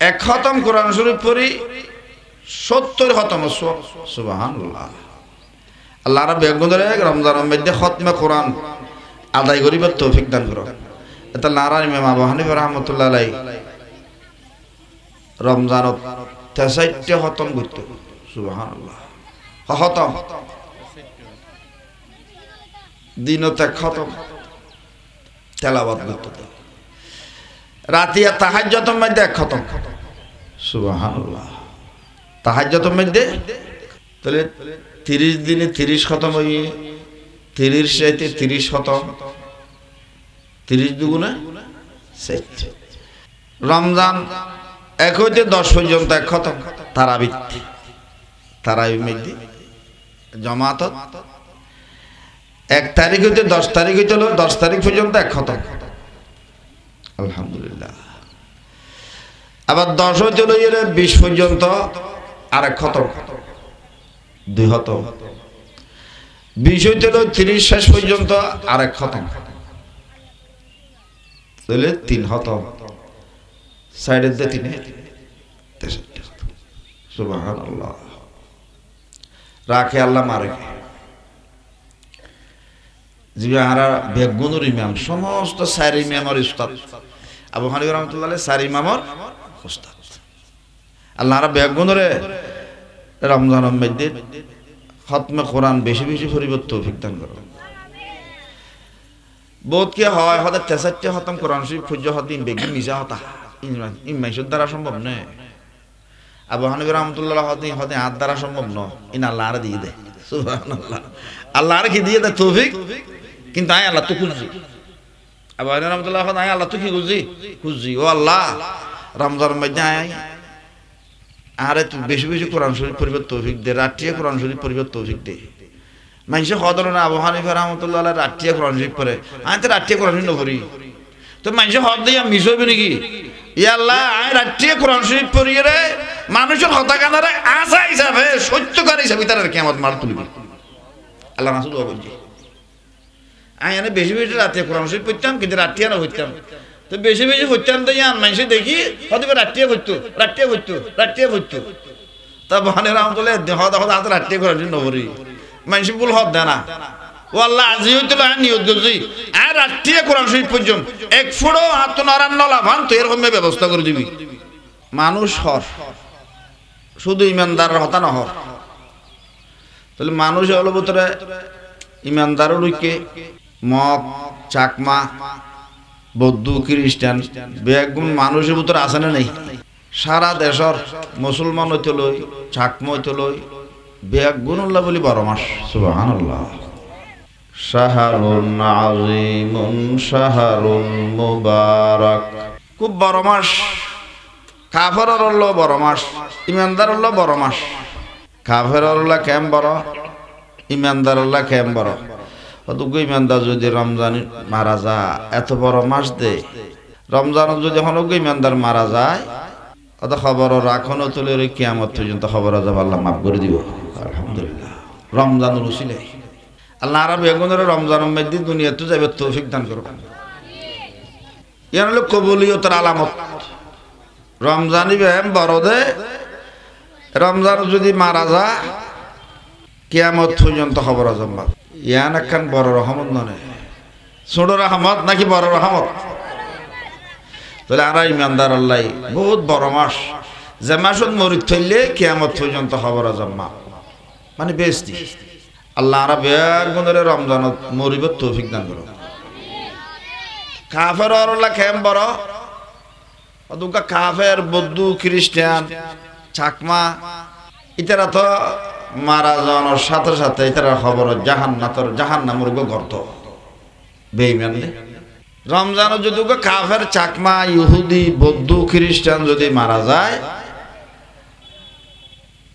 এক খতম কোরআন শরীফ পড়ি 70 খতম। সুবহানাল্লাহ। আল্লাহ রাব্বুল বেগুনরে রমজানের মধ্যে খতমে কোরআন আদায় করিবার তৌফিক দান করো। এটা নারায়ণ ইমাম আবু হানিফা রাহমাতুল্লাহ আলাইহি রমজানত 63 খতম করত। সুবহানাল্লাহ। খতম দিনতে খতম তেলাওয়াত করত। রাতিয়া তাহাজ্জুদের মধ্যে এক খতম। সুবহানাল্লাহ। তাহাজ্জুদের মধ্যে তাহলে 30 দিনে 30 খতম হই, 30 সাইতে 30 খতম, 30 দুগুণে 60। রমজান 1 হইতে 10 পর্যন্ত এক খতম। তারাবি মধ্যে জমাত 1 তারিখ হইতে 10 তারিখ হইতে 10 তারিখ পর্যন্ত এক খতম। আলহামদুলিল্লাহ। আবার 10 হইতে 20 পর্যন্ত আর এক খতম, 2 খতম। 20 হইতে 30 শেষ পর্যন্ত আর এক খতম, তাহলে 3 খতম। সাইডের দিয়ে 3 63 খতম। সুবহানাল্লাহ। রাখে আল্লাহ মারে জিবাহারা বেগুনুর ইমাম সমস্ত 4 ইমামের উস্তাদ। আবু হানিফা রাহমাতুল্লাহ আলাইহি 4 ইমামের উস্তাদ। আল্লাহ রাব্বুল বেগুনুরে রমজানের মধ্যে খতমে কোরআন বেশি বেশি পড়িবার তৌফিক দান করো। বহুত কি হয় হতে 63 খতম কোরআন শরীফ ফুজ্জ হদিন বেগি মিজা হতা ইমাইশুর দ্বারা সম্ভব নয়। আবু হানিফা রাহমাতুল্লাহ হতে হাত দ্বারা সম্ভব নয়। ইন আল্লাহ আর দিয়ে দেয়। সুবহানাল্লাহ। আল্লাহ আর কি দিয়ে দেয় তৌফিক, কিন্তু আয় আল্লাহ তো খুঁজছি। আবু হানিফা রাহমাতুল্লাহ আয় আল্লাহ তো কি খুঁজছি ও আল্লাহ রমজানের মধ্যে আয় আরে তুই বেশি বেশি কোরআন শরীফ পড়িবার তৌফিক দে, রাত্রিয়ে কোরআন শরীফ পড়িবার তৌফিক দে। মানুষে হদর না আবু হানিফা রাহমাতুল্লাহ আলাইহি রাত্রিয়ে কোরআন শরীফ পড়ে, আমি তো রাত্রিয়ে কোরআন শরীফ নপড়ি, তো মানুষে হদ দিয়ে মিস হইবে নাকি? ইয়া আল্লাহ আয় রাত্রিয়ে কোরআন শরীফ পড়িয়ে রে মানুষের হতা কানারে আশা হিসাবে সত্যকার হিসাবে তার কিয়ামত মার তুলবে। আল্লাহ রাসূল বলছে আয় এনে বেশি বেশি রাত্রিয়ে কোরআন শরীফ পড়তাম, কিন্তু রাত্রিয়ে না হইতাম, তো বেশি বেশি হইতাম তো ইয়ান মানুষে দেখি হয়তো রাত্রিয়ে পড়তো তা বহানে রাহমাতুল্লাহ হদ হাত রাত্রিয়ে কোরআন শরীফ নপড়ি মানুষ ভুল হদ দেয় না। ও আল্লাহ আজি হইতে নিয়ত করছি আর রাত্রিয়ে কোরআন শরীফ পর্যন্ত 1 ফুটও হাত নড়ান নলা ভান তো এরকম ব্যবস্থা করে দিবি। মানুষ হর শুধু ইমানদারের হতা না হর, তাহলে মানুষ হলো ভিতরে ইমানদারও রইকে মদ চাকমা বৌদ্ধ খ্রিস্টান বেগুন মানুষের ভিতরে আছে না নেই? সারা দেশের মুসলমান হইতে লই চাকমা হইতে লই বেগুনুল্লাহ বলি 12 মাস। সুবহানাল্লাহ। শাহরুন আযীমুন শাহরুন মুবারাক, খুব 12 মাস। কাফেরর হলো 12 মাস, ইমানদার হলো 12 মাস। কাফেরর হলো কেম বড়, ইমানদার হলো কেম বড়। অতুকু ইমানদার যদি রমজান মারা যায় এত বড় মাস দে, রমজান যদি হনগো ইমানদার মারা যায় অত খবর রাখনো তুলে কিয়ামত পর্যন্ত খবর যাব আল্লাহ মাফ করে দিব। আলহামদুলিল্লাহ। রমজানুল উসিলে আল্লাহ রাব্বুল বেগুনের রমজানের মধ্যে দুনিয়াতে যাবে তৌফিক দান করুন। ইয়ান হলো কবুলিয়তের আলামত। রমজানি বেম বড়দে রমজান যদি মারা যায় কিয়ামত পর্যন্ত খবর জমা। ইয়ান একখান বড় রহমত নয়, ছোট রহমত নাকি বড় রহমত? তাহলে আর ইমানদার আল্লাহ বহুত বড় মাস, যে মাসত মরিত থইলে কিয়ামত পর্যন্ত খবর জমা মানে বেশি। আল্লাহ আর বেগুনের রমজানত মরিবার তৌফিক দান করো। কাফের আল্লাহ কেম বড়, অদুকা কাফের বৌদ্ধ খ্রিস্টান চাকমা ইতারা তো মারা যাওয়ার সাথে সাথে ইতারা খবর জাহান্নামের গর্ত বেঈমান। রমজান যদি কাফের চাকমা ইহুদি বৌদ্ধ খ্রিস্টান যদি মারা যায়,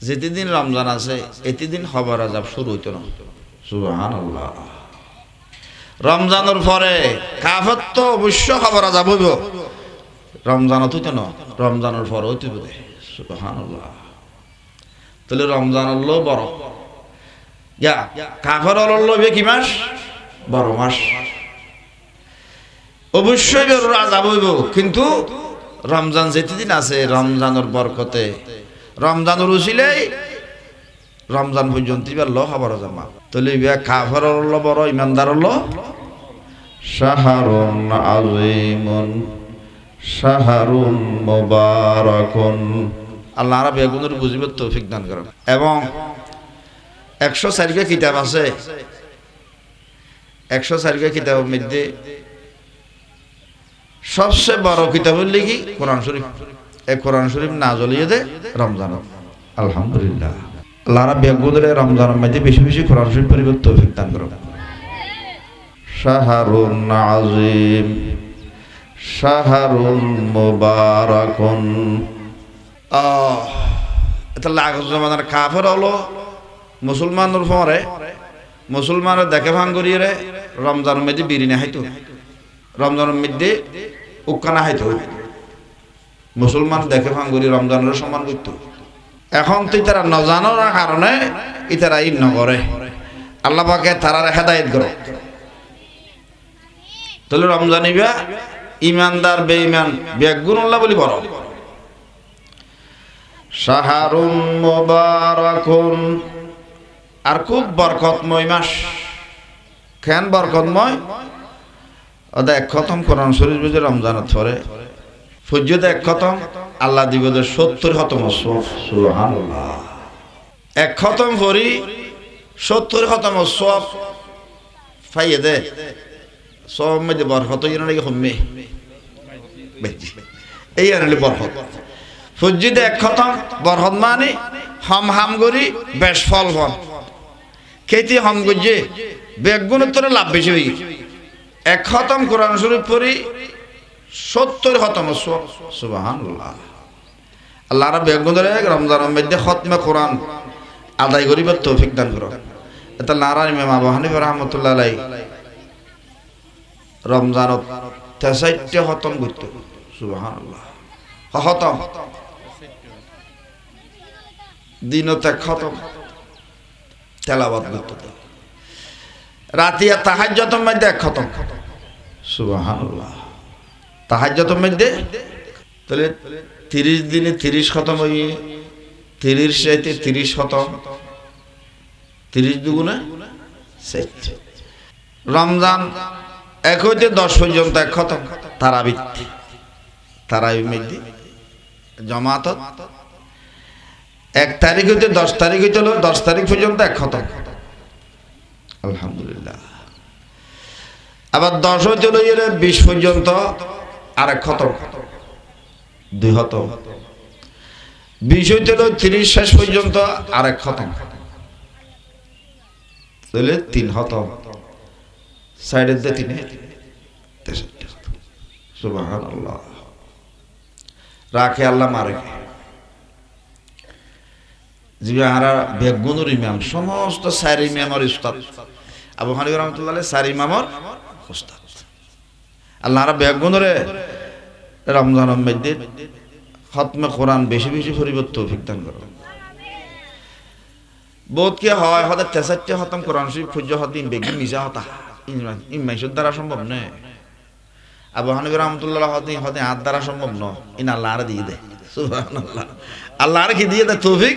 যেদিন রমজান আছে এতদিন খবর আজাব শুরু হইতো না। সুবহানাল্লাহ। রমজানের পরে কাফের তো অবশ্য খবর আজাব হইব, রমজানত হইতো না, রমজানের পরে হইতে হবে। সুবহানাল্লাহ। তাহলে রমজান হলো বড়, কাফের হলো কি মাস? 12 মাস। অবশ্যই আজাব হইব, কিন্তু রমজান যেদিন আছে রমজানের বরকতে রমজানের উসিলেই রমজান পর্যন্ত ল খবর জমা তাহলে কাফের হলো বড় ইমানদার হলো শাহরুন আযীমুন শাহরুন মুবারাকুন আল্লাহ রাব্বুল বেগুনের বুঝিবার তৌফিক দান করেন। এবং 104 কিতাব আছে 104 কিতাবের মধ্যে সবচেয়ে বড় কিতাব হল কি কোরআন শরীফ। এই কোরআন শরীফ নাযিল হয়েছে রমজান। আলহামদুলিল্লাহ আল্লাহ রাব্বুল বেগুনের রমজানের মধ্যে বেশি বেশি কোরআন শরীফ পড়িবার তৌফিক দান করেন। শাহরুন আযীম শাহরুন মুবারাকুন এটা লাগজ জমানার কাফের হলো মুসলমানের পরে মুসলমানের দেখে ভাঙ করিয়ে রমজানের মধ্যে বিড়ি না খাইতো রমজানের মধ্যে উক্কানা খাইতো মুসলমান দেখে ভাঙ করি রমজানের সম্মান করতো। এখন তো তারা নজানোর কারণে ইতারা ই নগরে আল্লাহ পাকে তারা হেদায়েত করো তাহলে রমজান ইবা ইমানদার বেঈমান বেগুনুল্লাহ বলি বড়। শাহরুন মুবারাকুন আর খুব বরকতময় মাস। কেন বরকতময়? ওটা এক খতম কোরআন শরীফ বুঝে রমজানত পরে ফজরতে এক খতম আল্লাহ দিব 70 খতম সুবহানাল্লাহ। এক খতম পড়ি 70 খতম সব ফাইয়ে দে সব মধ্যে বরকত ইনা নাকি কমে এই আনলে বরকত ফজরতে এক খতম বরকত মানে হাম হাম করি বেশ ফল ফল খেতে হাম গজে বেগুনের তোর লাভ বেশি হয়ে গেছে। এক খতম কোরআন শরীফ পড়ি 70 খতম সুবহানাল্লাহ। আল্লাহ রাব্বুল বেগুনের রমজানের মধ্যে খতমে কোরআন আদায় করিবার তৌফিক দান করো। এটা নারায়ণ ইমাম আবু হানিফা রাহমাতুল্লাহ আলাইহি রমজানত 63 খতম করত সুবহানাল্লাহ। খতম দিনতে খতম তেলাওয়াত করত রাতে তাহাজ্জুদের মধ্যে এক খতম সুবহানাল্লাহ। তাহাজ্জুদের মধ্যে তাহলে 30 দিনে 30 খতম হই 30 সাইতে 30 খতম 30 দুগুণে 60 রমজান 1 হইতে 10 পর্যন্ত এক খতম তারাবি মধ্যে জমাত 1 তারিখ হইতে 10 তারিখ হইতে 10 তারিখ পর্যন্ত এক খতম আলহামদুলিল্লাহ। আবার 10 হইতে 20 পর্যন্ত আর এক খতম 2 খতম 20 হইতে 30 শেষ পর্যন্ত আর এক খতম তাহলে 3 খতম সাইডের দে 3 সুবহানাল্লাহ। রাখে আল্লাহ মারে জিবাহারা বেগুনুর ইমাম সমস্ত 4 ইমামের উস্তাদ আবু হানিফা রাহমাতুল্লাহ আলাইহি 4 ইমামের উস্তাদ। আল্লাহ রাব্বুল বেগুনুরে রমজানের মধ্যে খতমে কোরআন বেশি বেশি পড়িবার তৌফিক দান করো। বহুত কি হয় হতে 63 খতম কোরআন শরীফ ফুজ্জ হদিন বেগিন মিজা হতা ইমাইশুর দ্বারা সম্ভব নয়। আবু হানিফা রাহমাতুল্লাহ হতে হাত দ্বারা সম্ভব নয়। ইন আল্লাহ আর দিয়ে দেয় সুবহানাল্লাহ। আল্লাহ আর কি দিয়ে দেয় তৌফিক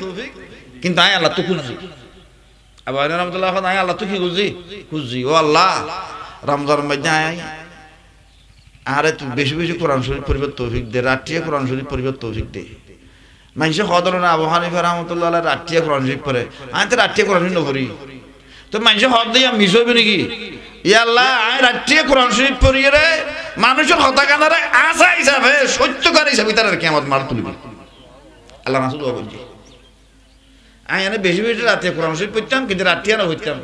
কিন্তু আয় আল্লাহ তো খুঁজি। আবু হানিফা রাহমাতুল্লাহ আয় আল্লাহ তো কি খুঁজি ও আল্লাহ রমজানের মধ্যে আয় আরে তুই বেশি বেশি কোরআন শরীফ পড়িবার তৌফিক দে রাত্রিয়ে কোরআন শরীফ পড়িবার তৌফিক দে। মানুষে হদর না আবু হানিফা রাহমাতুল্লাহ আলাইহি রাত্রিয়ে কোরআন শরীফ পড়ে আমি তো রাত্রিয়ে কোরআন শরীফ পড়ি তো মানুষে হদ দিয়া মিস হইবে নাকি? ইয়া আল্লাহ আয় রাত্রিয়ে কোরআন শরীফ পড়িয়ে রে মানুষের হতা কানারে আশা হিসাবে সত্যকার হিসাবে তার কিয়ামত মার তুলবে আল্লাহ রাসূল বলছে। আমি এনে বেশি বেশি রাত্রিয়ে কোরআন শরীফ পড়তাম কিন্তু রাত্রিয়ে না হইতাম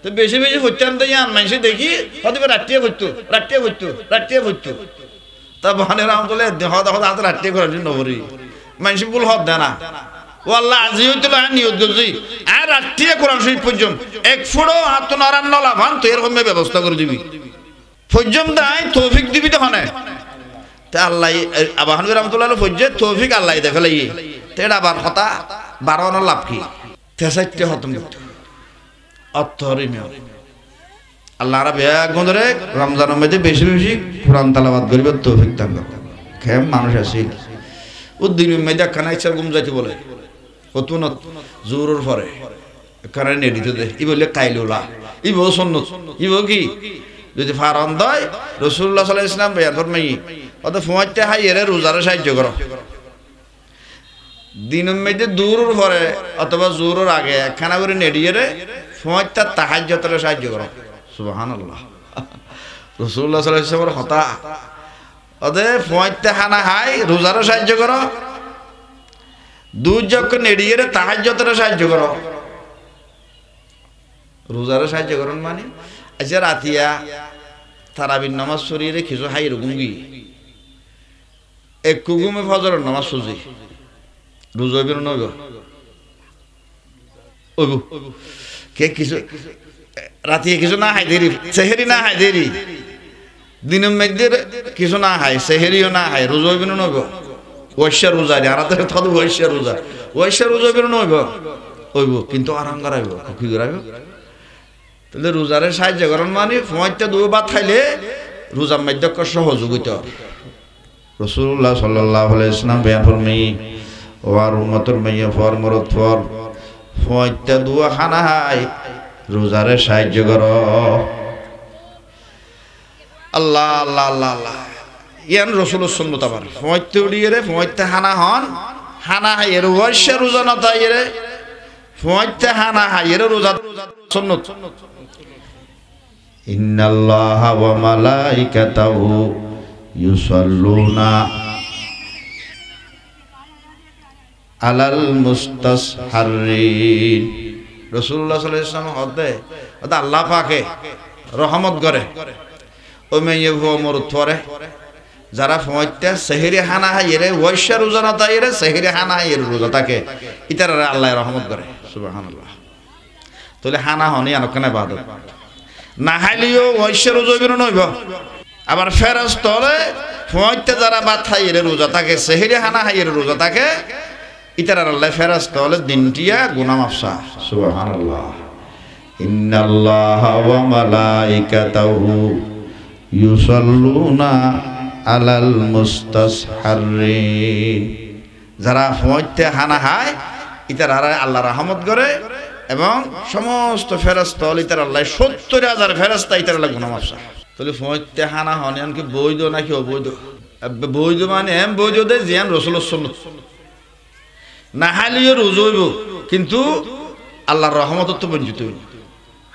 তো বেশি বেশি হইতাম তো ইয়ান মানুষে দেখি হয়তো রাত্রিয়ে ভরতো তা বহানে রাহমাতুল্লাহ হদ হাত রাত্রিয়ে কোরআন শরীফ নবরি মানুষ ভুল হদ দেয় না ও আল্লাহ আজি হইছিল নিয়ত করছি আর রাত্রিয়ে কোরআন শরীফ পর্যন্ত 1 ফুটও হাত নড়ান নলা ভান তো এরকম ব্যবস্থা করে দিবি পর্যন্ত আয় তৌফিক দিবি তখন তা আল্লাহ আবু হানিফা রাহমাতুল্লাহ ফজ্জে তৌফিক আল্লাহ দে ফেলাই তেড়া আবার হতা 12 লাভ কি 63 খতম করতে অর্থরিমিয়া আল্লাহ রাব্বুল বেগুনরে রমজানের মধ্যে বেশি বেশি কোরআন তেলাওয়াত করিবার তৌফিক দান করুন খেম মানুষ আছিল ও দিনের মেয়েদের খানা ইচ্ছা ঘুম যাইতে বলে কতুন জোরের পরে এখানে নেডিতে দে ই বললে কাইলুলা ই বউ সন্ন্যত ই বউ কি যদি ফারন দয় রাসূলুল্লাহ সাল্লাল্লাহু আলাইহি ওয়াসাল্লাম বয়ান ফরমাই অত ফোঁয়াতে হাই এরে রোজারে সাহায্য করো দিনের মেয়েদের দূরের পরে অথবা জোরের আগে একখানা করে নেডিয়ে রে ফোঁয়াতে তাহাজ্জুদের সাহায্য করো সুবহানাল্লাহ রাসূলুল্লাহ সাল্লাল্লাহু আলাইহি ওয়াসাল্লামের কথা ওদে ফোঁয়াতে হানা হাই রোজারে সাহায্য করো দুজক নেডিয়ে রে তাহাজ্জুদের সাহায্য করো রোজারে সাহায্য করুন মানে আচ্ছা রাতিয়া তারাবির নামাজ সরিয়ে কিছু হাই রুগুঙ্গি এক কুগুমে ফজরের নামাজ সুজি রোজা বের নইব ওইব কে কিছু রাতিয়া কিছু না হাই দেরি সেহেরি না হাই দেরি দিনের মধ্যে কিছু না হাই সেহেরিও না হাই রোজা বের নইব ওইশা রোজা রে আর তো ওইশা রোজা বের নইব ওইব কিন্তু আরাম করাইব কি করাইব তাহলে রোজারে সাহায্য করেন মানে ফোঁয়াতে দুবার খাইলে রোজার মাধ্যক সহযোগিতা রাসূলুল্লাহ সাল্লাল্লাহু আলাইহি ওয়াসাল্লাম বয়ান ফরমাই ও আর উম্মতের মাইয়া ফর মরদ ফর ফোঁয়াতে দুয়া খানা হাই রোজারে সাহায্য করো আল্লাহ আল্লাহ আল্লাহ আল্লাহ ইয়ান রাসূলের সুন্নাত আবার ফোঁয়াতে উড়িয়ে রে ফোঁয়াতে হানা হন হানা হাই এর ওয়াশা রোজা না তাই রে ফোঁয়াতে হানা হাই এর রোজা সুন্নাত ইন্নাল্লাহা ওয়া মালাইকাতাহু ইউসাল্লুনা আলাল মুস্তাসহারিন রাসূলুল্লাহ সাল্লাল্লাহু আলাইহি ওয়াসাল্লাম হদে ওটা আল্লাহ পাকে রহমত করে ও মেয়ে ভো মর থরে যারা ফোঁয়াতে সেহরি হানা হাইরে ওয়াশা রোজা না তাইরে সেহরি হানা হাইরে রোজা থাকে ইতারা আল্লাহ রহমত করে সুবহানাল্লাহ তাহলে হানা হনি আনকানে ইবাদত না হাইলিও ওয়াশা রোজা বের নইব আবার ফেরেশতা হলে ফোঁয়াতে যারা ভাত খাইরে রোজা থাকে সেহরি হানা হাইরে রোজা থাকে ইতারা আল্লাহ ফেরেশতা হলে দিনটিয়া গুনাহ মাফসা সুবহানাল্লাহ ইন্নাল্লাহা ওয়া মালাইকাতাহু ইউসাল্লুনা আলাল মুস্তাসহারিন যারা ফোঁয়াতে হানা হায় ইতারা আল্লাহ রহমত করে এবং সমস্ত ফেরেশতা হল ইতারা আল্লাহ ৭০,০০০ ফেরেশতা ইতারা আল্লাহ গুনাহ মাফসা তাহলে ফোঁয়াতে হানা হন কি বৈধ নাকি অবৈধ বৈধ মানে এম বৈধ দে জিয়ান রাসূলের সুন্নাত না হালিও রোজা হইব কিন্তু আল্লাহর রহমত তো বঞ্চিত হইব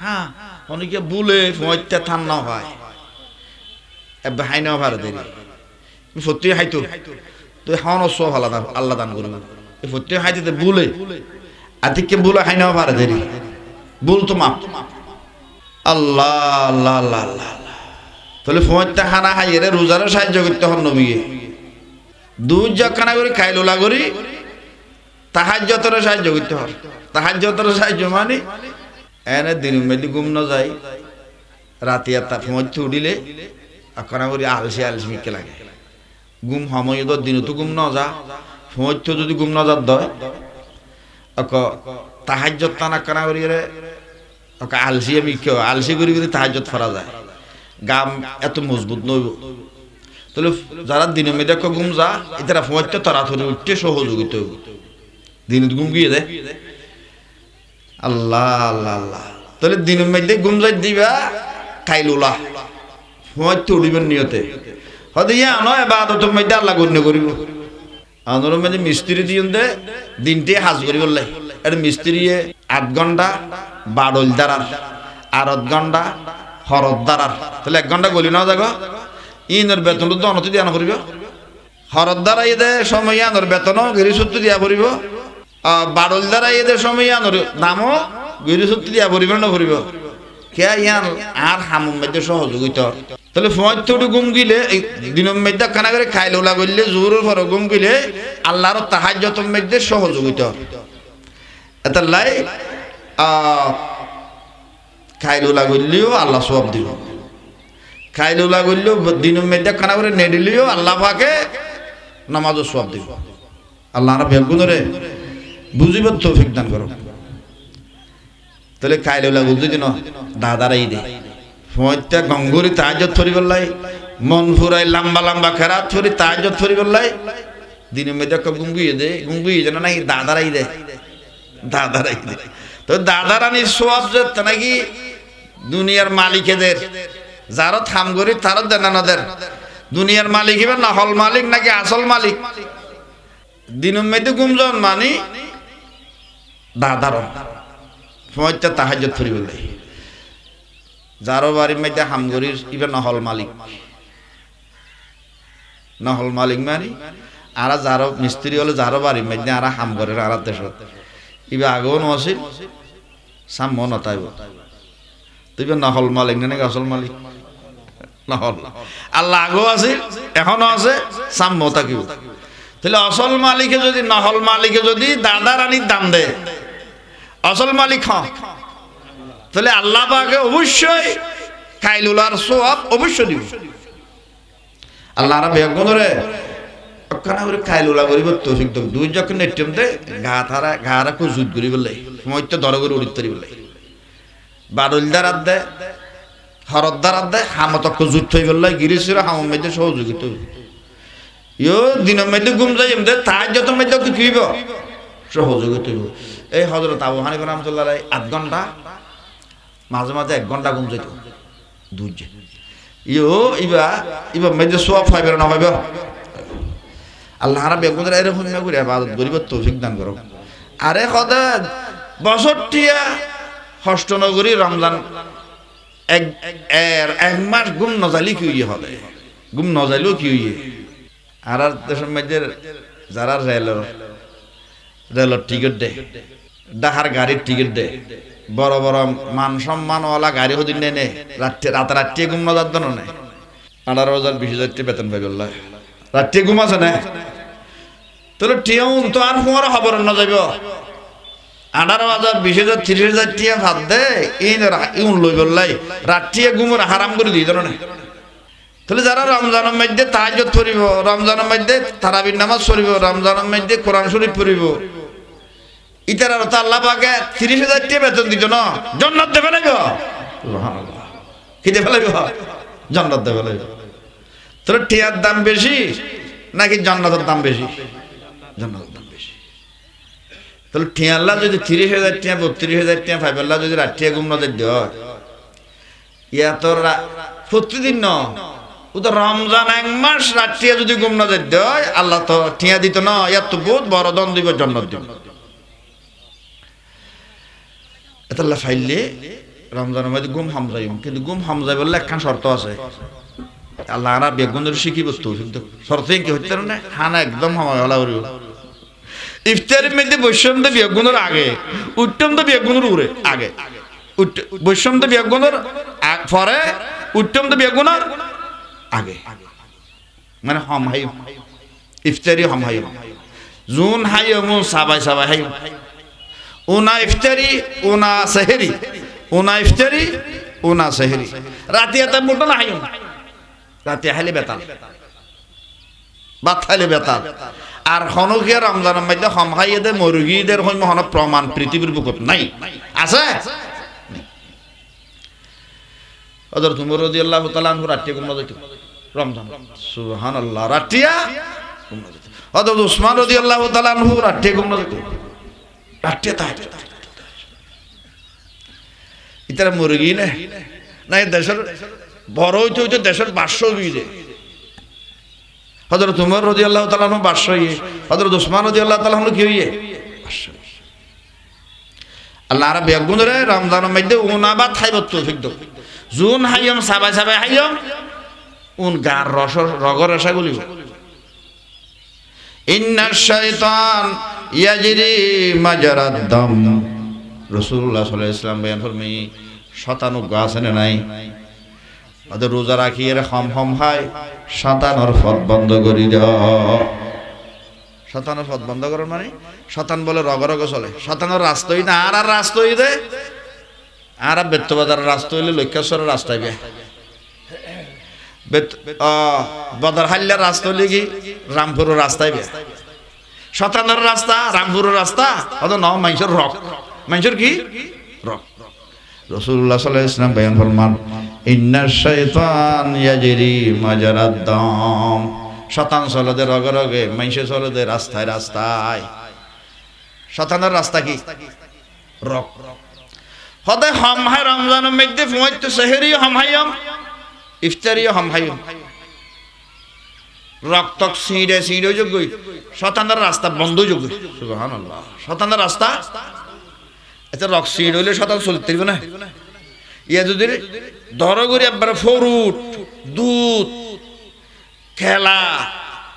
হ্যাঁ অনেকে বলে ফোঁয়াতে ঠান্ডা হয় এবে হাইনা ভাড়া দেরি সত্যি হাইতো তুই হাওন সব আল্লাহ দান করবে এই সত্যি হাইতে বলে আতিকে বলে হাইনা ভাড়া দেরি বল তো মাপ আল্লাহ আল্লাহ আল্লাহ আল্লাহ তাহলে ফোঁয়াতে হানা হাইরে রোজারে সাহায্য করতে হন নবীকে দুধ যখানা করে খাইলোলা করি তাহাজ্জুদের সাহায্য করতে হয় তাহাজ্জুদের সাহায্য মানে এনে দিন মেলি ঘুম না যায় রাতে আর তা ফোঁয়াতে উঠিলে আকানা করি আলসি আলসি মিকে লাগে ঘুম সময় দিন তো ঘুম না যা ফোঁয়াতে যদি ঘুম না যাত দয় তাহাজ্জুদ টানা কানা করি রে আলসি মিকে আলসি করি করি তাহাজ্জুদ ফরা যায় গাম এত মজবুত নইব তাহলে যারা দিনের মেয়েদে ঘুম যা এটারা ফোঁয়াতে তাড়াতাড়ি উঠতে সহযোগিতা হইব দিন ঘুম গিয়ে দেয় আল্লাহ আল্লাহ আল্লাহ তাহলে দিনের মধ্যে ঘুম যাই দিবা কাইলুলা ফোঁয়াতে উঠিবেন নিয়তে হয়তো ইয়া নয় ইবাদতের মধ্যে আল্লাহ গণ্য করিব আমাদের মধ্যে মিস্ত্রি দিয়ে দে দিনটি হাজ করিব লাই আর মিস্ত্রি ৮ ঘন্টা বাড়ল দ্বারার আর ৮ ঘন্টা হরদ দ্বারার তাহলে ১ ঘন্টা গলি না যাগো ইনের বেতন তো অনতি দিয়া করিব হরদ দ্বারা দে সময় আনর বেতনও গিরিসুত্তি দিয়া করিব বাড়ল দ্বারা এদের সময় আনর দামও গিরিসুত্তি দিয়া করিব না করিব কে ইয়ান আর হামুম মধ্যে সহযোগিতা তাহলে ফোঁয়াতে উঠে ঘুম গিলে দিনের মধ্যে খানা করে খাইলোলা করলে জোরের পরে ঘুম গিলে আল্লাহর তাহাজ্জুদের মধ্যে সহযোগিতা এটা লাই খাইলোলা করলেও আল্লাহ সওয়াব দিব খাইলোলা করলেও দিনের মধ্যে খানা করে নেডিলেও আল্লাহ পাকে নামাজও সওয়াব দিব আল্লাহ না বেগুনরে বুঝিবার তৌফিক দান করো তাহলে খাইলোলা বুঝি দিন দাদারাই দে ফোঁয়াতে গঙ্গুরি তাহাজ্জুদ করিবার লাই মন ফুরাই লম্বা লম্বা খেরাত ফুরি তাহাজ্জুদ ফুরি বললাই দিনের মধ্যে গুঙ্গুইয়ে যেন নাকি দাদারাই দেয় তো দাদারানির সোয়াব যে নাকি দুনিয়ার মালিকেদের যারা থাম করি তারও দেনানদের দুনিয়ার মালিক এবার নহল মালিক নাকি আসল মালিক দিনের মধ্যে গুমজন মানি দাদার সময়টা তাহাজ্জুদ ফুরি বললাই যারো বাড়ির মধ্যে হামগরির এবার নহল মালিক মানি আর যারো মিস্ত্রি হলে যারো বাড়ির মধ্যে আর হামগরের আর দেশ এবার আগেও নছিল সাম্য নতাইব তুই নহল মালিক নাকি আসল মালিক নহল আল্লাহ আগেও আছিল এখনো আছে সাম্য থাকিব তাহলে আসল মালিকে যদি নহল মালিকে যদি দাদা রানীর দাম দেয় আসল মালিক তাহলে আল্লাহ পাকে অবশ্যই কাইলুলার সোয়াব অবশ্যই দিব আল্লাহ আর বেগুন ধরে ওখানে করে কাইলুলা করিব তৌফিক দাও দুই যখন নেটম দে ঘাড়া কো জুত করি বলে সময় তো দর করে উড়িত করি বলে বারুলদার আদে হরদার আদে হামতক জুত হই বলে গিরিসির হাম মধ্যে সহযোগিতা ইয়ো দিনের মধ্যে ঘুম যাই এমদে তাহাজ্জুদের মধ্যে কি হইব সহযোগিতা হইব এই হযরত আবু হানিফা রাহমাতুল্লাহ আলাইহি 8 ঘন্টা মাঝে মাঝে 1 ঘন্টা ঘুম যাইতো দুইজে ইবা মধ্যে সোয়াব পাইবে না পাইবে আল্লাহ রাব্বুল বেগুনের এরকম না করে ইবাদত করিব তৌফিক দান করো আরে খোদা বছরটিয়া হষ্টনগরী রমজান এক মাস ঘুম নজালি কি হইয়ে হবে ঘুম নজালিও কি হইয়ে আর দেশের মধ্যে যারা রেলের টিকিট দেয় ডাহার গাড়ির টিকিট দেয় বড় বড় মান সম্মানওয়ালা গাড়ি হদিন নেই রাতে ঘুম নজার জন্য নেই 18,000 20,000 বেতন পাই বললাম রাতে ঘুম আছে না তাহলে টিয়াও তো আর তোমার খবর না যাইব 18,000 20,000 30,000 টিয়া ভাত দে ইউন লই বললাই রাতে ঘুমের হারাম করে দিই ধরো না তাহলে যারা রমজানের মধ্যে তাহাজ্জুদ পড়িব রমজানের মধ্যে তারাবির নামাজ পড়িব রমজানের মধ্যে কোরআন শরীফ পড়িব ইতার অর্থ আল্লাহ পাকে 30,000 টাকা বেতন দিত না জান্নাত দেবে না সুবহানাল্লাহ কি দেবে লাগবে জান্নাত দেবে লাগবে তোর টিয়ার দাম বেশি নাকি জান্নাতের দাম বেশি জান্নাতের দাম বেশি তাহলে টিয়া আল্লাহ যদি 30,000 টাকা 32,000 টাকা পাইবে আল্লাহ যদি রাতে ঘুম না দেয় ইয়া তোর প্রতিদিন না ও তো রমজান 1 মাস রাতে যদি ঘুম না দেয় আল্লাহ তো টিয়া দিত না ইয়া তো বহুত বড় দন দিব জান্নাত দিব এতলা ফাইলে রমজানের মধ্যে ঘুম হামজাইম কিন্তু ঘুম হামজাই বললে একখান শর্ত আছে আল্লাহ আর বেগুনের শিখিব তৌফিক দাও শর্ত কি হইতে না খানা একদম সময় হলা করিব ইফতারের মধ্যে বৈষম তো বেগুনের আগে উত্তম তো বেগুনের উড়ে আগে বৈষম তো বেগুনের পরে উত্তম তো বেগুনের আগে মানে হম হাই ইফতারি হম হাই জুন হাই মু সাবাই হাই ওনা ইফতারি ওনা সেহরি ওনা ইফতারি ওনা সেহরি রাতে এত মোটা না হাই রাতে হাইলে বেতাল বাত হাইলে বেতাল আর হনকিয়া রমজানের মধ্যে হম হাইয়েদের মুরগিদের হইম হন প্রমাণ পৃথিবীর বুকত নাই আছে হযরত উমর রাদিয়াল্লাহু তাআলা আনহু রাতে ঘুম না যাইতো রমজান সুবহানাল্লাহ রাতিয়া ঘুম না যাইতো হযরত উসমান রাদিয়াল্লাহু তাআলা আনহু রাতে ঘুম না যাইতো রাতে তাহাজ্জুদ ইতারা মুরগি না নাই দেশের বড় হইতে হইতে দেশের 500 বিজে হযরত উমর রাদিয়াল্লাহু তাআলা আনহু 500 হযরত উসমান রাদিয়াল্লাহু তাআলা আনহু কি হইয়ে 500 আল্লাহ রাব্বুল বেগুনরে রমজানের মধ্যে উনাবাত খাইব তৌফিক দাও জুন হাইয়ম সাবাই হাইয়ম উন গার রস রগর রসা গুলিব ইন্নাশ শাইতান ইয়াজরি মাজারাদ দাম রাসূলুল্লাহ সাল্লাল্লাহু আলাইহি ওয়াসাল্লাম বয়ান ফরমাই শয়তানও গাছে নাই আদর রোজা রাখি এর হম হয় শয়তানের পথ বন্ধ করি দাও শয়তানের পথ বন্ধ করার মানে শয়তান বলে রগরগ চলে শয়তানের রাস্তাই না আর রাস্তাই দে আর বেত্তবাজার রাস্তা হইলে লক্ষ্যেশ্বরের রাস্তায় বে বদরহাল্লার রাস্তা হইলে কি রামপুরের রাস্তায় বে শতানের রাস্তা রামপুরের রাস্তা অত ন মানুষের রক মানুষের কি রক রাসূলুল্লাহ সাল্লাল্লাহু আলাইহি ওয়াসাল্লাম বয়ান ফরমান ইন্নাশ শাইতান ইয়াজরি মাজারাদ দাম। শয়তান চলে রগে রগে, মানুষে চলে রাস্তায় রাস্তায়। শয়তানের রাস্তা কি? রক। সদায় হামহাই রমজানের মধ্যে ফুমাইতো সেহেরিও হামহাইম, ইফতারিও হামহাইম। রক্ত ছিঁড়ে ছিঁড়ে যোগ্য শয়তানের রাস্তা বন্ধ যোগ্য। সুবহানাল্লাহ। শয়তানের রাস্তা এত রক্ত ছিঁড়ে হইলে শয়তান চলতে পারবে না। ইয়া যদি ধরো করে একবার ফরুট দুধ খেলা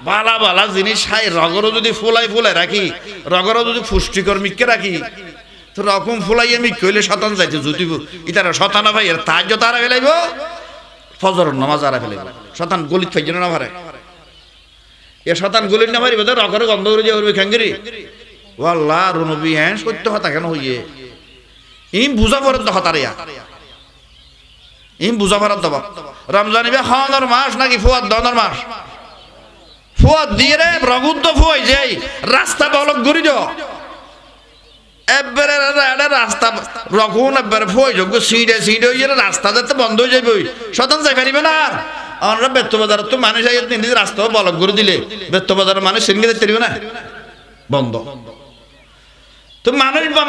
বালা বালা জিনিস খাই, রগরও যদি ফুলাই ফুলাই রাখি, রগরও যদি পুষ্টিকর মিক্কে রাখি, তো রকম ফুলাইয়া মিক্কে হইলে শতান যাইতে জুতিব। ইতারা শতানা ভাই এর তাহাজ্জুদ তারা ফেলাইব, ফজরের নামাজ আরা ফেলাইব। শতান গলিত ফাইজ না মারে, এ শতান গলিত না মারিব তো রগরে গন্ধ করে যে উঠবে খেঙ্গিরি। ও আল্লাহ রনবী হ্যাঁ সত্য হতা কেন হইয়ে ইম বুঝা ফরত হতারিয়া, ইম বুঝা ফরত দবা। রমজান ইবে খাওয়ানোর মাস নাকি ফুয়াদ দনের মাস? ফুয়াদ দিয়ে রে রগুদ্দ ফুয়াই যাই রাস্তা বলক ঘুরি যাও এবারে রাস্তা রকুন এবারে ফুয়াই যোগ্য সিঁড়ে সিঁড়ে হয়ে যাবে, রাস্তা যাতে বন্ধ হয়ে যাবে। শতান যাই পারিবে না। আর আমরা বেত্ত বাজার তো মানুষ নিজে রাস্তা বলক ঘুরে দিলে বেত্ত বাজারের মানুষ সিঙ্গে যেতে পারবে না, বন্ধ। তো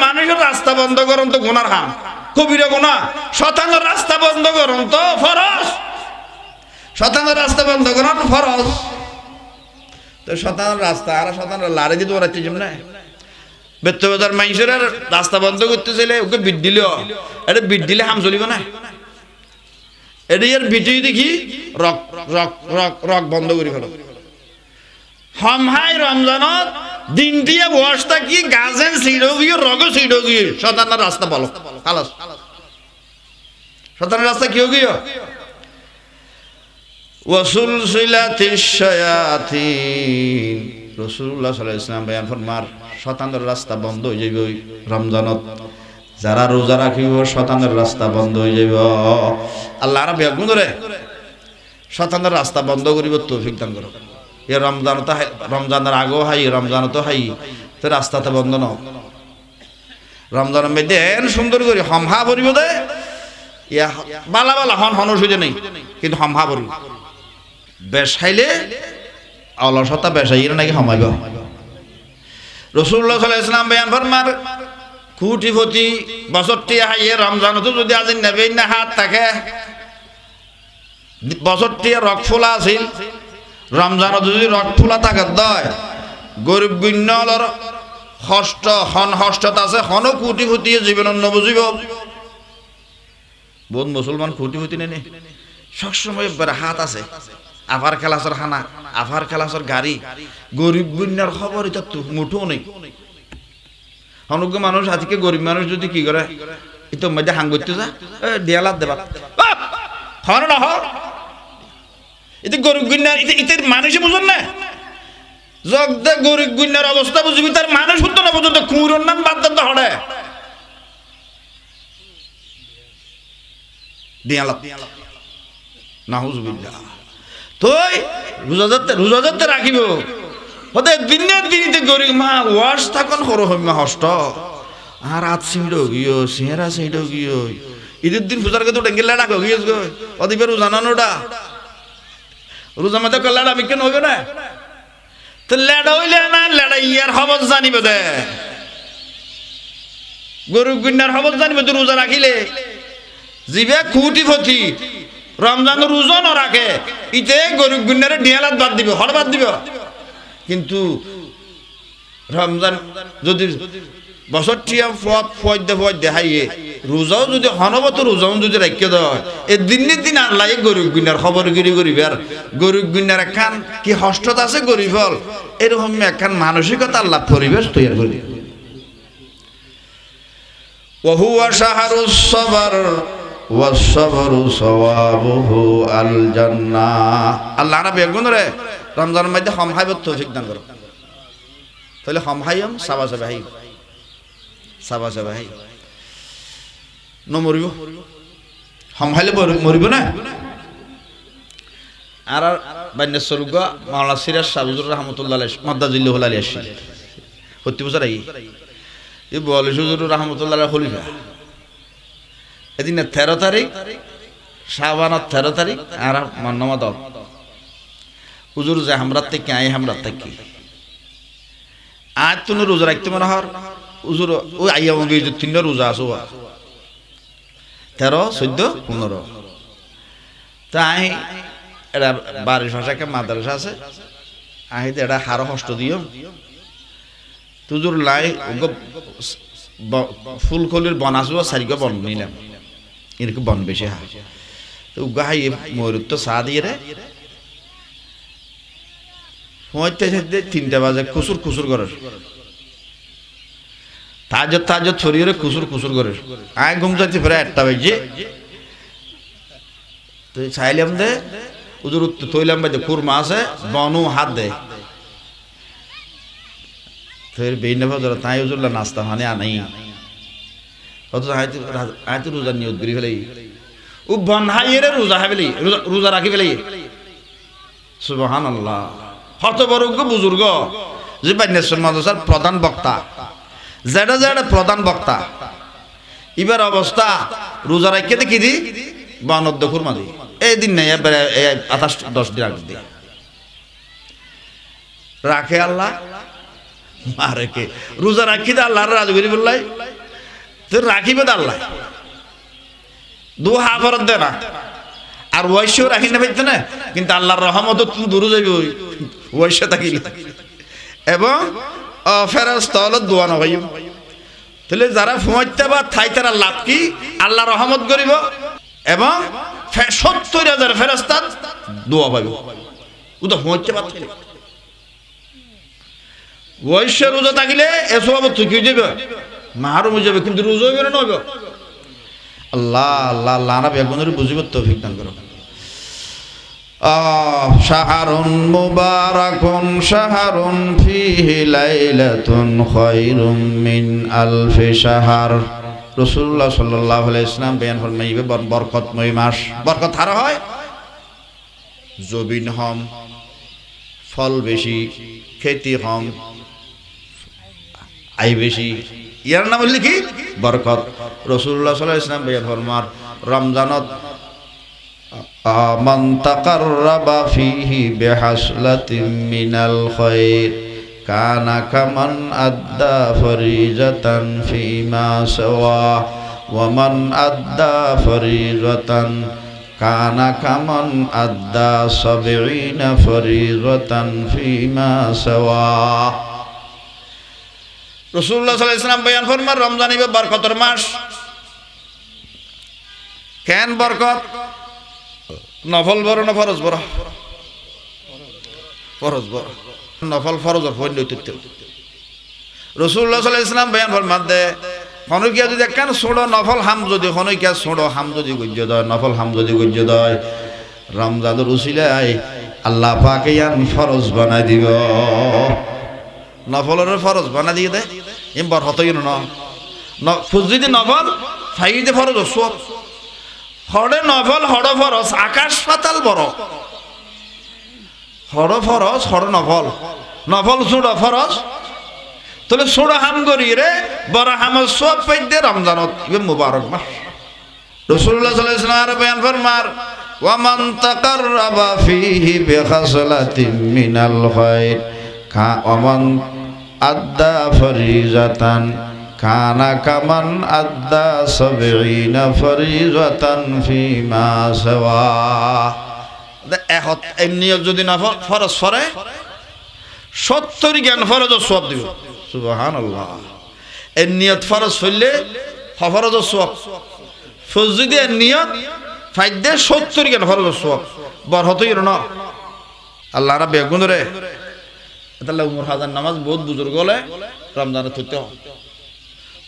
মানুষের রাস্তা বন্ধ করুন তো গুনার হাম, কবিরা গুনাহ। শতানের রাস্তা বন্ধ করুন তো ফরজ, শতানের রাস্তা বন্ধ করুন ফরজ। তো শতানের রাস্তা আর শতানের লারে দিতে পারছি যেমন বেত্ত বাজার মানুষের রাস্তা বন্ধ করতে চাইলে ওকে বিট দিল, এটা বিট দিলে হাম চলিব না। এটা এর বিটি দেখি রক রক রক রক বন্ধ করি ফেলো। হামহাই রমজানত দিন দিয়ে বসতা কি গাছেন সিঁড়ো গিয়ে রগ সিঁড়ো গিয়ে শতানের রাস্তা বলো খালাস। শতানের রাস্তা কি গিয়ে ওয়াসুলসিলাতিশ শায়াতিন। রাসূলুল্লাহ সাল্লাল্লাহু আলাইহি ওয়াসাল্লাম বয়ান ফরমার শতানের রাস্তা বন্ধ হয়ে যাবে রমজানত। যারা রোজা রাখিব শতানের রাস্তা বন্ধ হয়ে যাবে। আল্লাহ রাব্বি বেগুন ধরে শতানের রাস্তা বন্ধ করিব তৌফিক দান করো। এ রমজান তো রমজানের আগেও হাই, রমজান তো হাই, তো রাস্তাতে বন্ধ ন। রমজানের মধ্যে সুন্দর করে হমহা ভরিব দে, ইয়া বালা বালা হন হন অসুবিধা নেই, কিন্তু হমহা ভরিব। বেশাইলে অলসতা বেশাইলে নাকি হমাইব। রাসূলুল্লাহ সাল্লাল্লাহু আলাইহি ওয়াসাল্লাম বয়ান ফরমার কুটিপতি বছরটি হাইয়ে রমজানতো যদি আজি নেবে না হাত থাকে, বছরটি রক ফোলা আছিল, রমজানত যদি রক ফোলা থাকে দয় গরিব গুণ্যলর হস্ত হন হস্তত আছে, হন কুটিপতিয়ে জীবন নবুজিব। বহুত মুসলমান কুটিপতি নেই, সবসময় হাত আছে, আফার খেলাসর খানা, আফার খেলাসর গাড়ি, গরিব গুণ্যার খবর এটা তো মুঠো নেই। অনুজ্ঞ মানুষ আজকে গরিব মানুষ যদি কি করে এটা মধ্যে হাং করতে যা দেয়ালাত দেবা হন না হর এতে গরিব গুণ্যার ইতের মানুষে বুঝুন না। জগদে গরিব গুণ্যার অবস্থা বুঝবি, তার মানুষ হতো না পর্যন্ত কুমুরের নাম বাদ দেন তো হড়ে দেয়ালাত নাউজুবিল্লাহ। তুই রোজা ধরতে রাখিব হতে দিনের দিনিতে গরিব মা ওয়াশ থাকুন সরু হইমা হষ্ট আর রাত সিঁড়ো গিয়ে চেহারা সিঁড়ো গিয়ে ঈদের দিন পূজার কে তো ডেঙ্গি লাড়া গিয়ে অদিবে রোজা নানোটা রোজা মধ্যে লাড়া বিজ্ঞান হইবে না। তো লেড়া হইলে না লেড়া ইয়ার খবর জানিব দে, গরিব গুণ্যার খবর জানিব তো রোজা রাখিলে। জিবে কুটিপতি রমজান রোজা ন রাখে ইতে গরিব গুণ্যারে ডিয়ালাত বাদ দিব, হড় বাদ দিব। কিন্তু রমজান যদি বছরটি দেখাইয়ে রোজাও যদি হনবত রোজাও যদি রাখিয়ে দেয় এ দিনের দিন আল্লাহ গরিব গুণ্যার খবর গিরি করিবে। আর গরিব গুণ্যার একখান কি হস্তত আছে গরিব হল এরকম একখান মানসিকতা আল্লাহ পরিবেশ তৈরি করি। ওহুয়া শাহরুস সবর ওয়াসসাবরু সওয়াবুহু আল জান্নাহ। আল্লাহ না বেগুন রে রমজানের মধ্যে হমহাইব তৌফিক দান করো। তাহলে হমহাইম সাবাসে ভাই সাবাসে ভাই নমরিব হমহাইলে মরিব না। আর বান্যাসরুগ মাওলানা সিরাজ সাবুজুর রহমাতুল্লাহ আলাইহি মাদ্দাজিল্লাহু আলাইহি প্রতি বছর আই এই বলে হুজুর রহমাতুল্লাহ খলিফা এদিন 13 তারিখ শাবানের 13 তারিখ আর মন্নমদ হুজুর যে হামরাত থেকে আই হামরাত থেকে আজ তুমি রোজা রাখতে মনে হর হুজুর ওই আইয়া মগে যে 3 রোজা আছো 13 14 15 তাই এটা বাড়ির ভাষাকে মাদ্রাসা আছে আই এটা হার কষ্ট দিও তুজুর লাই ফুলকলির বনাসু সারিকে বন নিলাম এরকম বন বেশি হা তো গাই ময়ূর তো চা দিয়ে রে হইতে 3টা বাজে কুসুর কুসুর করে তাজত ছড়িয়ে কুসুর কুসুর করে আয় ঘুম যাচ্ছে প্রায় 1টা বাজে তো চাইলাম দে উজুর তৈলাম বাজে কুরমা আছে বনু হাত দে ফের বেইনে ফজর তাই উজুল্লা নাস্তা মানে আনাই অত আয়তো রোজা নিয়ত করি ফেলাই ও বনহাইয়ের রোজা হাবেলি রোজা রাখি ফেলাই সুবহানাল্লাহ হত বড় বুজুর্গ যে বান্নেশ্বর মাদ্রাসার প্রধান বক্তা যেটা প্রধান বক্তা এবার অবস্থা রোজা রাখতে দেখি দি বানদ্দ খুরমা দি এই দিন নেই 28-10 দিন আগে দিয়ে রাখে আল্লাহ মারে কে রোজা রাখি দে আল্লাহর রাজগরি বললাই তো রাখিবে দে আল্লাহ দু হাফরত দে না আর ওয়াইশ রাখি না পাইতে না কিন্তু আল্লাহর রহমত তুমি দূরে যাবি ওই ওয়াইশ থাকিলে এবং ফেরেশতা হলো দোয়া না ভাই তাহলে যারা ফুমাইতে বা থাই তারা লাভ কি আল্লাহ রহমত করিব এবং 70,000 ফেরেশতা দোয়া পাইব ওটা ফুমাইতে বা ওয়াইশ রোজা থাকিলে এসব তুই কি যাবে মারুম যাবে কিন্তু রোজা হইবে না হবে আল্লাহ আল্লাহ আল্লাহ না বেগুনের বুঝিব তৌফিক দান করো শাহরুন মুবারাকুন শাহরুন ফিহি লাইলাতুন খায়রুম মিন আলফি শাহর রাসূলুল্লাহ সাল্লাল্লাহু আলাইহি ওয়াসাল্লাম বয়ান ফরমাইবে বরকতময় মাস বরকত হারা হয় জবিন হম ফল বেশি খেতি হম আই বেশি ইয়ার নাম হল কি বরকত রাসূলুল্লাহ সাল্লাল্লাহু আলাইহি ওয়াসাল্লাম বয়ান ফরমার রমজানত মান তাকাররাবা ফিহি বিহাসলাতিন মিনাল খায়র কানা কামান আদ্দা ফরিজাতান ফিমা সাওয়া ওয়া মান আদ্দা ফরিজাতান কানা কামান আদ্দা 70 ফরিজাতান ফিমা সাওয়া রাসূলুল্লাহ সাল্লাল্লাহু আলাইহি ওয়াসাল্লাম বয়ান ফরমান রমজান ইবে বরকতের মাস কেন বরকত নফল বড় না ফরজ বড় ফরজ বড় নফল ফরজের ফল লইতে রাসূলুল্লাহ সাল্লাল্লাহু আলাইহি ওয়াসাল্লাম বয়ান ফরমান দে হনকিয়া যদি কেন ছোড়ো নফল হাম যদি হনকিয়া ছোড়ো হাম যদি গজ্য দয় নফল হাম যদি গজ্য দয় রমজানের উসিলায় আল্লাহ পাক ইয়ান ফরজ বানাই দিব নফলের ফরজ বানা দিয়ে দে এম বরকত হইল না ফুজদি নফল ফাইদে ফরজ সব হড়ে নফল হড় ফরজ আকাশ পাতাল বড় হড় ফরজ হড় নফল নফল ছোড় ফরজ তাহলে ছোড় হাম করি রে বড় হাম সব পাইতে রমজানত ইবে মুবারক মাস রাসূলুল্লাহ সাল্লাল্লাহু আলাইহি ওয়াসাল্লাম বয়ান ফরমার ওয়া মান তাকাররাবা ফিহি বিখাসলাতিন মিনাল খায়র ওয়া মান আদ্দা ফরিজাতান কানা কামান আদ্দা 70 ফরিজাতান ফিমা সাওয়া নিয়ত যদি না ফরজ পড়ে 70 জ্ঞান ফরজ সওয়াব দিব সুবহানাল্লাহ এই নিয়ত ফরজ হইলে ফরজ সওয়াব ফরজ যদি নিয়ত ফাইদে 70 জ্ঞান ফরজ সওয়াব বরকত হইল না আল্লাহ রাব্বে গুনরে তাহলে উমর হাজার নামাজ বহুত বুজুর্গ হলে রমজানে থইতে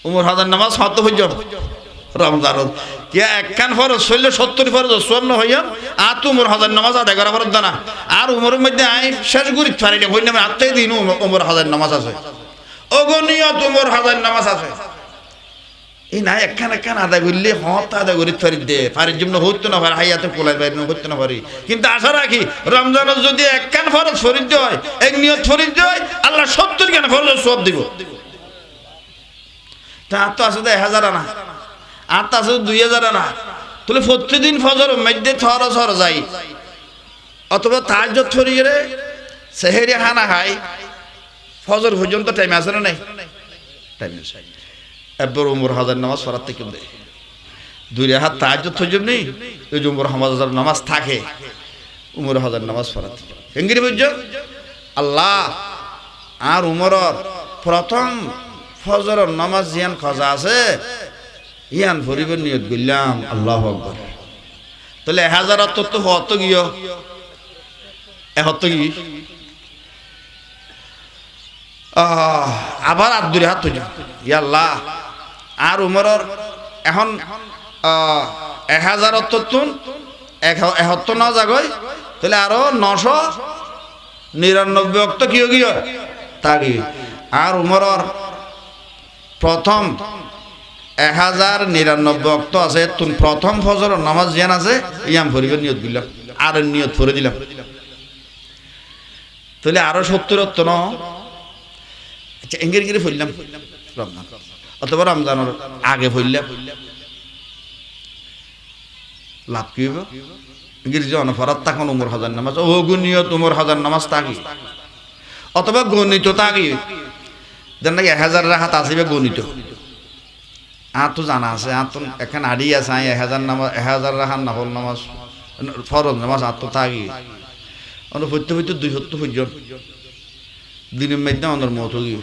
উমর হাজার নামাজ হত হইজ রমজান কে একখান ফরজ হইলে 70 ফরজ সওয়াব না হইয়া আর তো উমর হাজার নামাজ আদায় করা ফরজ না আর উমরের মধ্যে আই শেষ করি ফারিলে হই না আত্মাই দিন উমর হাজার নামাজ আছে অগণিয়ত উমর হাজার নামাজ আছে এই না একখান আদায় করলে হত আদায় করি ফারি দে ফারির জন্য হইতো না পারে হাইয়াতে কোলার বাইরে হইতো না পারি কিন্তু আশা রাখি রমজানের যদি একখান ফরজ ফরিদ হয় এক নিয়ত ফরিদ হয় আল্লাহ 70 খান ফরজ সওয়াব দিব তা তো আছে 1000 আনা আর তো আছে 2000 আনা তাহলে প্রতিদিন ফজর মধ্যে থর যাই অথবা তাহাজ্জুদ পড়িয়ে রে সেহেরি খানা খাই ফজর পর্যন্ত টাইম আছে না নাই টাইম আছে এবার উমর হাজার নামাজ পড়াতে কেউ দেয় 2 রাকাত তাহাজ্জুদ পর্যন্ত নেই ওই যে উমর হাজার নামাজ থাকে উমর হাজার নামাজ পড়াতে কেঙ্গিরি বুঝছো আল্লাহ আর উমরর প্রথম ফজরের নামাজ জিয়ান খজা আছে ইয়ান ফরিবের নিয়ত করলাম আল্লাহু আকবার তাহলে 1000 তো হত গিয়ে কি আবার আর 2 রাকাত হইল ইয়া আল্লাহ আর উমরর এখন 1000 তুন 71 না জাগয় তাহলে আরো 999 অক্ত কি গিয়ে তাগি আর উমরর প্রথম 1099 অক্ত আছে তুন প্রথম ফজরের নামাজ জিয়ান আছে ইয়াম ফরিবের নিয়ত দিলাম আর নিয়ত ফরে দিলাম তাহলে আরো 70 অক্ত ন আচ্ছা এঙ্গের গিরে ফইলাম রমজান অথবা রমজানের আগে ফইলাম লাভ কি হবে এঙ্গের জন ফরাত তখন উমর হাজার নামাজ ও গুনিয়ত উমর হাজার নামাজ তাগি অথবা গণিত তাগি দেন নাকি 1000 রাকাত আসিবে গণিত আর তো জানা আছে আর তো এখানে আড়ি আছে 1000 নামাজ 1000 রাকাত নফল নামাজ ফরজ নামাজ আর তো তাগি অন্য পড়তে 270 পর্যন্ত দিনের মধ্যে আমাদের মত গিয়ে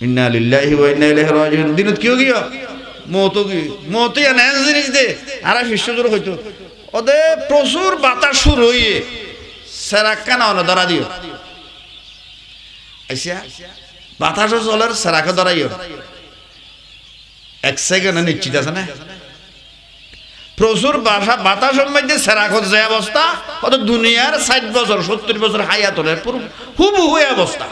ইন্না লিল্লাহি ওয়া ইন্না ইলাইহি রাজিউন দিনত কি গিয়া মত গিয়ে মতে না জিনিস দে আর ফিস্ট জোর হইতো ওদে প্রচুর বাতাস শুরু হইয়ে সেরাক্কা না অন ধরা দিও আইসা বাতাস চলার সেরাকে ধরাইও 1 সেকেন্ড নিশ্চিত আছে না প্রচুর বাতাসের মধ্যে সেরাকত যে অবস্থা অত দুনিয়ার 60 বছর 70 বছর হায়াতরের পুরো হুবহু অবস্থা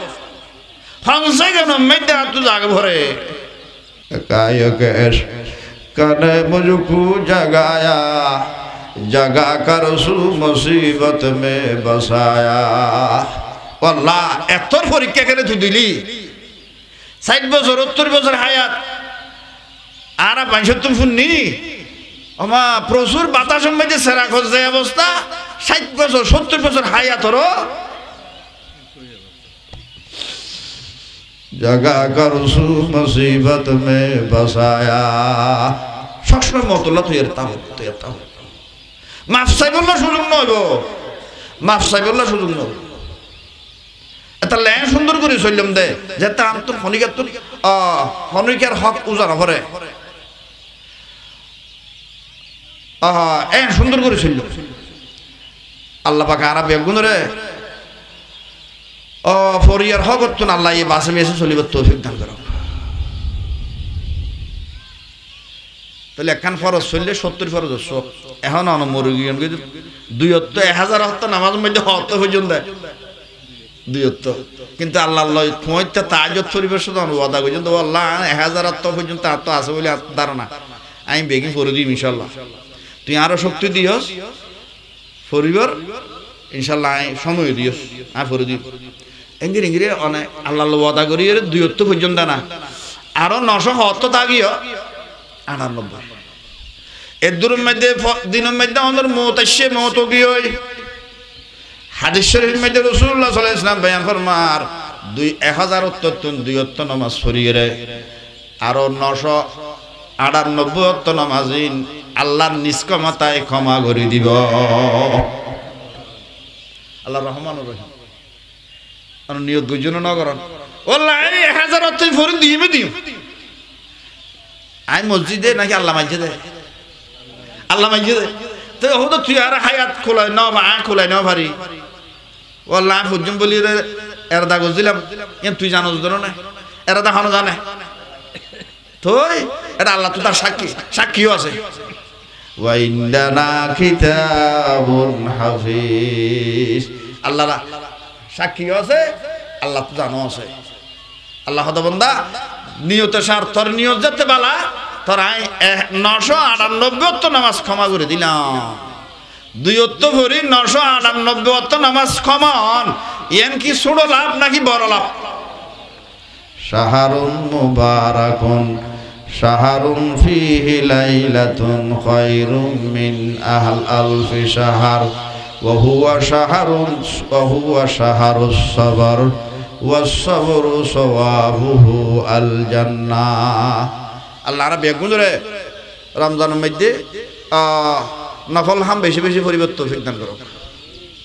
5 সেকেন্ডের মধ্যে তো জাগে ভরে কায়কের কানে মুঝকো জাগায়া जगा कर सु मुसीबत में बसाया আল্লাহ এতর পরীক্ষা করে তুই দিলি 60 বছর 70 বছর হায়াত আর 65 ফুন্নি আমা প্রচুর বাতাসের মধ্যে সেরা খোঁজে অবস্থা 60 বছর 70 বছর হায়াতর जगा कर सु मुसीबत में बसाया সবসময় মতল্লা তুই এরতাম মাফ চাইবল্লা সুযোগ নইব মাফ চাইবল্লা সুযোগ নইব এটা লে সুন্দর করে চললাম দে যেটা আন্তর ফনিকার তোর ফনিকার হক উজানা করে সুন্দর করে চলল আল্লাহ পাক আরব একগুণ রে ফরিয়ার হক হতো আল্লাহ এই বাসে মেসে চলিব তৌফিক দান করো তাহলে একখান ফরজ চললে 70 ফরজ এখন মুরগি 200 1000 নামাজ মধ্যে হত পর্যন্ত 200 কিন্তু আল্লাহ কইতে তাহাজ্জুদ পরিবেশ ওয়াদা কইছেন তো আল্লাহ 1000 পর্যন্ত আত্ম আছে বলে ধারণা আমি বেগিং করে দিই ইনশাআল্লাহ তুই আরো শক্তি দিওস পরিবার ইনশাআল্লাহ সময় দিওস আর করে দিই এঙ্গিরে অনেক আল্লাহ ওয়াদা করি 200 পর্যন্ত না আরো 970 তাগিও 98 এর দূরের মধ্যে দিনের মধ্যে আমাদের মত আসছে মত গিয়ে হাদিস শরীফের মধ্যে রাসূলুল্লাহ সাল্লাল্লাহু আলাইহি ওয়াসাল্লাম বয়ান ফরমার 1078 নামাজ পড়িয়ে রে আরো 998 নামাজিন আল্লাহর নিষ্কমতায় ক্ষমা করে দিব আল্লাহ রহমানুর রহিম আর নিয়ত গুজনো না করেন ওয়াল্লাহি 1000 তুই ফরি দিবে দিও আই মসজিদে নাকি আল্লাহ মসজিদে আল্লাহ মসজিদে তো হতো তুই আর হায়াত খোলাই না বা খোলাই না ভারি ওয়াল্লাহ হুজুম বলি রে এরদা গজিলাম তুই জানোস ধরো না এরদা খানো জানে তুই এটা আল্লাহ তো তার সাক্ষীও আছে ওয়া ইনদানা কিতাবুন হাফিজ আল্লাহ সাক্ষীও আছে আল্লাহ তো জানো আছে আল্লাহ হদা বান্দা নিয়তের স্বার্থর নিয়ত যেতে বালা তোর 998 নামাজ ক্ষমা করে দিলাম 200 ভরি 998 নামাজ ক্ষমা হন এন কি ছোট লাভ নাকি বড় লাভ শাহরুন মুবারাকুন শাহরুন ফীহি লাইলাতুন খায়রুম মিন আলফি শাহর ওয়া হুয়া শাহরুস সাবর ওয়াস সাবরু সাওয়াবুহু আল জান্নাহ। আল্লাহ রাব্বি গুজরে রমজানের মধ্যে নফল হাম বেশি বেশি পরিবর্তন তৌফিক দান করুক।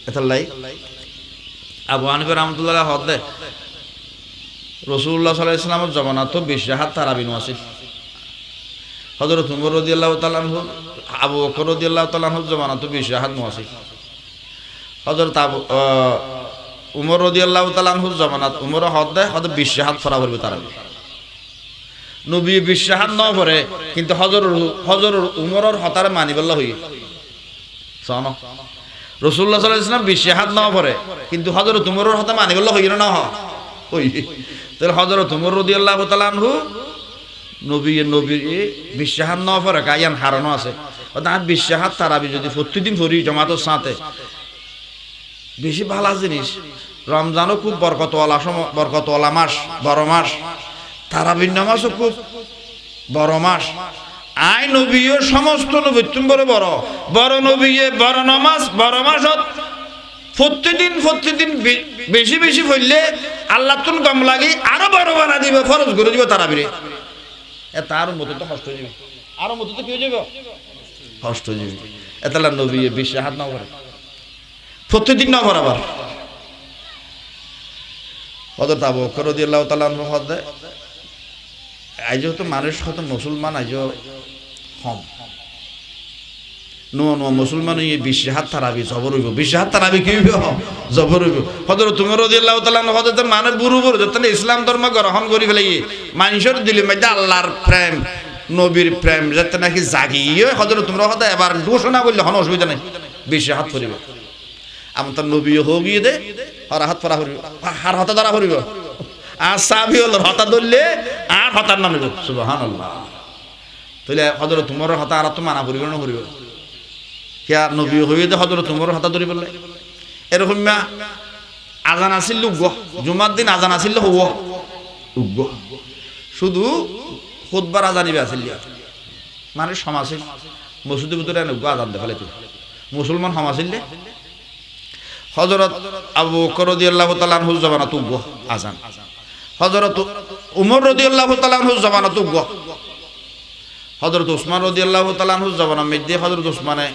এতাল্লাই আবু হানিফা রাহমাতুল্লাহ হদে রাসূলুল্লাহ সাল্লাল্লাহু আলাইহি ওয়াসাল্লামের জামানাত 20 রাকাত তারাবি নওয়াসিল। হযরত উমর রাদিয়াল্লাহু তাআলা আনহু আবু বকর রাদিয়াল্লাহু তাআলা আনহু জামানাত 20 রাকাত নওয়াসিল। হযরত উমর রাদিয়াল্লাহু তাআলা আনহু জামানাত উমর হদে 20 রাকাত ফরা করবে তারাবি। নবী 20 রাকাত ন পড়ে কিন্তু হযরত উমরের হতারে মানিবাল্লাহ হই সানো রাসূলুল্লাহ সাল্লাল্লাহু আলাইহি ওয়াসাল্লাম 20 রাকাত ন পড়ে কিন্তু হযরত উমরের হতা মানিবাল্লাহ হই না হই। তাহলে হযরত উমর রাদিয়াল্লাহু তাআলা আনহু নবী 20 রাকাত ন পড়ে কায়ান হারানো আছে। অর্থাৎ 20 রাকাত তারাবি যদি প্রতিদিন পড়ি জামাতের সাথে বেশি ভালো জিনিস। রমজানও খুব বরকতওয়ালা মাস, বড় মাস। তারাবির নামাজও খুব বড় মাস। আই নবীও সমস্ত নবী তুমি বড় নবী বড় নামাজ বড় মাসত প্রতিদিন বেশি বেশি পড়লে আল্লাহ তুন কম লাগি আরো বড় বানা দিবে, ফরজ করে দিব তারাবিরে। তার মতো তো কষ্ট হয়ে যাবে, আরো মতো তো কি হয়ে যাবে, কষ্ট হয়ে যাবে। এতলা নবী 20 রাকাত না করে প্রতিদিন না বরাবর। হযরত আবু বকর রাদিয়াল্লাহু তাআলা আনহু হদে আইজো তো মানুষ কত মুসলমান আইজো কম নো মুসলমান 20 রাকাত তারাবি জবর হইব। 20 রাকাত তারাবি কি হইব, জবর হইব। হযরত উমর রাদিয়াল্লাহু তাআলা আনহু হযরত মানে বুড়ো যতনে ইসলাম ধর্ম গ্রহণ করি ফেলাই মানুষের দিলের মধ্যে আল্লাহর প্রেম নবীর প্রেম যাতে নাকি জাগিয়ে হযরত উমর হদে এবার ঘোষণা করলে কোনো অসুবিধা নাই 20 রাকাত পড়িব। আমি তো নবী হগিয়ে দে আর হাত পরা করিব আর হাতে ধরা করিব আর সাহাবী হল হতা ধরলে আর হতার নাম নিব। সুবহানাল্লাহ। তাহলে হযরত উমরের হতা আর তো মানা করিব না করিব কি আর নবী হইয়ে দে হযরত উমরের হতা ধরি বললে এরকম আজান আসিল লুগ জুমার দিন আজান আসিল হওয়া লুগ শুধু খুতবার আজানিবে আসিল মানে সমাজে মসজিদের ভিতরে আজান দেখালে তুই মুসলমান সমাজে হযরত আবু বকর রাদিয়াল্লাহু তাআলা আনহু জামানাত উগ আযান, হযরত উমর রাদিয়াল্লাহু তাআলা আনহু জামানাত উগ, হযরত উসমান রাদিয়াল্লাহু তাআলা আনহু জামানার মধ্যে হযরত উসমানে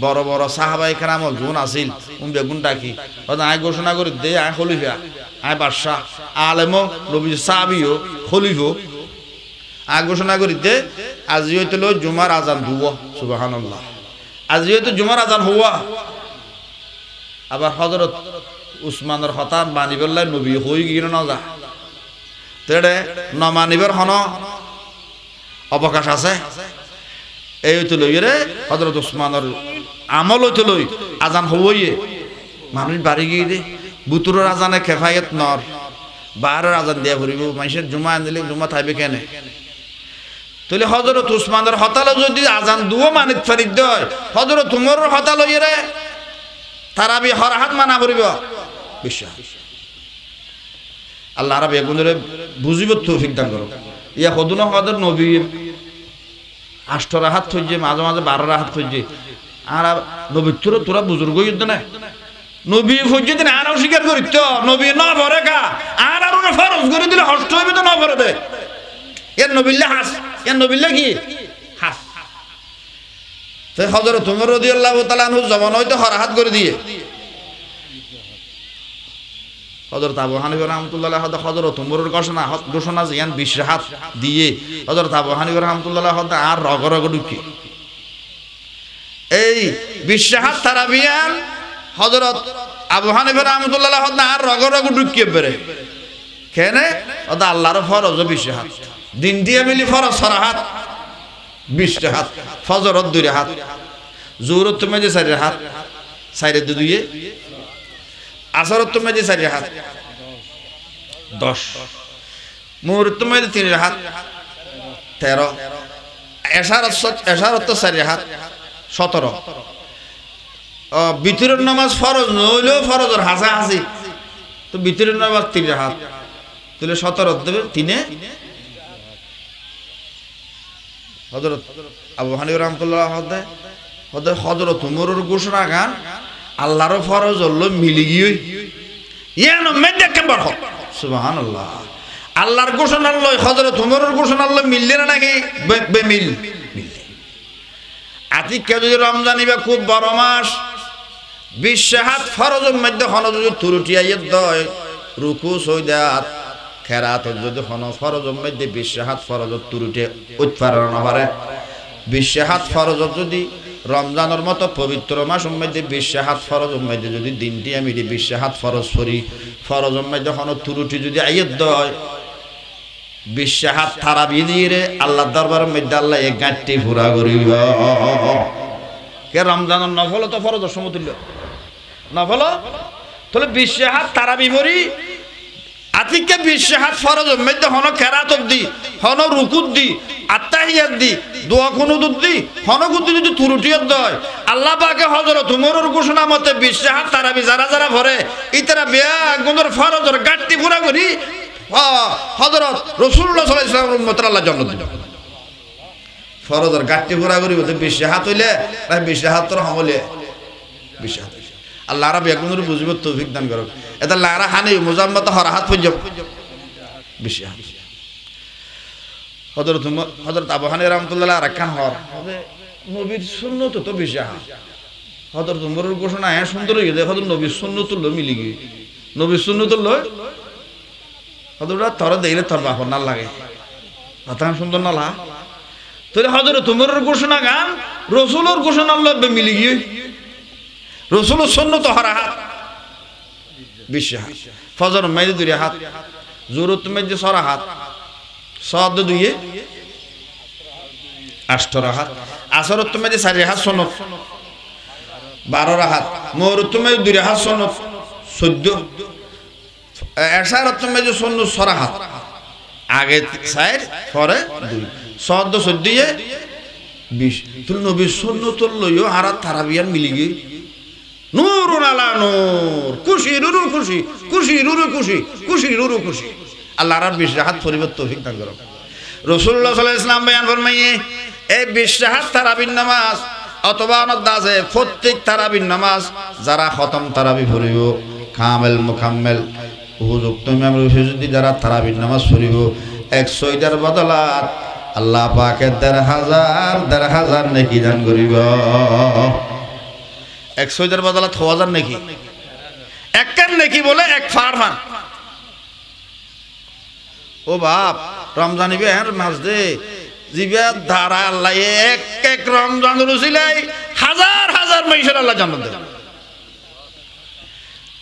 বড় বড় সাহাবায়ে কেরাম জুন আসিল বেগুন ডাকি আয় ঘোষণা করে দে আয় খলিফা আয় বাদশাহ আলেম নবী সাহাবীও খলিফা আয় ঘোষণা করে দে আজি হইতো জুমার আযান দুয়া। সুবহানাল্লাহ। আজি হইতো জুমার আযান হওয়া। আবার হযরত উসমানের হতা মানিবল্লাহ নবী হই গিয়ে না যা তেড়ে ন মানিবার হন অবকাশ আছে। এই হইতে লই রে হযরত উসমানের আমল হইতে লই আজান হইয়ে মানুষ বাড়ি গিয়ে দে বুতুরের আজানে খেফায়েত নর বাহারের আজান দিয়া ভরিব মানুষের জুমা আনলে জুমা থাকবে কেনে। তাহলে হযরত উসমানের হতালে যদি আজান দুও মানিত ফারিদ দেয় হযরত উমরের হতা লই রে তারাবি হরহাত মানা করিব বিশ্বাস। আল্লাহ রাব্বি গুণরে বুঝিব তৌফিক দান করুক। ইয়া কদুনা হযরত নবী 8 রাকাত হইছে মাঝে মাঝে 12 রাকাত হইছে আর নবী তোরা বুজুর্গ হইতে না নবী হইছে না আর স্বীকার করিত নবী না ভরে কা আর ওরে ফরজ করে দিলে হস্ত হইবে তো না ভরে দে এর নবিল্লাহ হাস এর নবিল্লাহ কি হাস। তো হযরত উমর রাদিয়াল্লাহু তাআলা আনহু জবান হইতে হরহাত করে দিয়ে হযরত আবু হানিফা রাহমাতুল্লাহ আলাইহি হযরত উমরের ঘোষণা জিয়ান 20 রাকাত দিয়ে হযরত আবু হানিফা রাহমাতুল্লাহ আলাইহি আর রগরগ ঢুকে এই 20 রাকাত তারাবিয়ান হযরত আবু হানিফা রাহমাতুল্লাহ আলাইহি আর রগরগ ঢুকে বেরে কেনে ওটা আল্লাহর ফরজ 20 রাকাত দিন দিয়ে মিলি ফরজ সরাহাত 20 রাকাত ফজরত 2 রাকাত জোহরত মধ্যে 4 রাকাত 4 দুইয়ে আসরত মধ্যে 4 রাকাত 10 মুহূর্ত মধ্যে 3 রাকাত 13 এশারত 4 রাকাত 17 বিতরের নামাজ ফরজ নইলেও ফরজের হাসা হাসি তো বিতরের নামাজ 3 রাকাত তাহলে 17 দেবে 3 হযরত আবু হানিফা রাহমাতুল্লাহ হযরত উমরের ঘোষণা গান আল্লাহর ফরজ হলো মিলি গিয়ে ইয়ানো মেদে কেবর হক সুবহানাল্লাহ আল্লাহর ঘোষণা লয় হযরত উমরের ঘোষণা লয় মিললে না নাকি বেমিল মিললে আতিক যদি রমজান ইবা খুব বড় মাস 20 হাত ফরজের মধ্যে হনো যদি ত্রুটি আইত দয় রুকু সৈদাত খেরাত যদি হনো ফরজের মধ্যে 20 হাত ফরজের ত্রুটি উৎপাদন করে 20 হাত ফরজ যদি রমজানের মতো পবিত্র মাসের মধ্যে 20 হাত ফরজের মধ্যে যদি দিনটি আমি 20 হাত ফরজ করি ফরজের মধ্যে হনো ত্রুটি যদি আইত দয় 20 হাত তারাবি দিয়ে আল্লাহর দরবারের মধ্যে আল্লাহ এক গাঁটটি পুরা করিব কে রমজানের নফল তো ফরজের সমতুল্য নফল তাহলে 20 হাত তারাবি পড়ি আতিকে 20 হাত ফরজের মধ্যে হনো কেরাত দি হনো রুকুত দি আত্তাহিয়াত দি দোয়া কুনুত দি হনো কুতি যদি ত্রুটিয়ত দয় আল্লাহ পাকে হযরত উমরের ঘোষণা মতে 20 হাত তারাবি যারা যারা ভরে ইতারা বিয়া গুণের ফরজের গাঁটটি পুরা করি হযরত রাসূলুল্লাহ সাল্লাল্লাহু আলাইহি ওয়াসাল্লাম উম্মত আল্লাহ জান্নাত দিবেন ফরজের গাঁটটি পুরা করি বলতে 20 হাত হইলে তাই 20 হাত তোর হমলে 20 হাত আল্লাহ রাব্বি একজনের বুঝিব তৌফিক দান করুক এটা লারা হানি মুজাম্মাত হর হাত পর্যন্ত 20 হাত হযরত আবু হানিফা রাহমাতুল্লাহ রাখান হর নবীর সুন্নাত তো 20 হাত হযরত উমরের ঘোষণা এ সুন্দর হয়ে গেছে হযরত নবীর সুন্নাত লো মিলি গই নবীর সুন্নাত লো হযরত তোর দেইলে তোর বাপ না লাগে কথা সুন্দর না লা তাহলে হযরত উমরের ঘোষণা গান রাসূলের ঘোষণা লবে মিলি গই রাসূলের সুন্নাত হর হাত 20 হাত ফজর মাইদে 2 হাত জুরুত মাইদে 6 হাত সাদ দুইয়ে 18 হাত আসরত মাইদে 4 হাত সুন্নাত 12 হাত মাগরিব মাইদে 2 হাত সুন্নাত 14 এশারত মাইদে সুন্নাত 6 হাত আগে 4 পরে 2 সাদ 14 এ 20 তুল নবী সুন্নাত লইও হারাত তারাবিয়ান মিলি গই নূরুন আলা নূর খুশি রুরু খুশি খুশি রুরু খুশি খুশি রুরু খুশি আল্লাহ রাব্বি 20 হাত পরিবর্তন তৌফিক দান করুন রাসূলুল্লাহ সাল্লাল্লাহু আলাইহি ওয়াসাল্লাম বয়ান ফরমাইয়ে এই 20 হাত তারাবির নামাজ অথবা অনদাজে প্রত্যেক তারাবির নামাজ যারা খতম তারাবি পড়িব কামেল মুকাম্মেল উপযুক্ত ইমামের যদি যারা তারাবির নামাজ পড়িব 100 টার বদলাত আল্লাহ পাকের 1,000 নেকি দান করিব 100 টার বদলাত 1000 নেকি একের নেকি বলে এক ফারমান ও বাপ রমজান ইবে এর মাস দে জিবে ধারা আল্লাহ এক এক রমজান রুসিলাই হাজার হাজার মানুষের আল্লাহ জান্নাত দেবে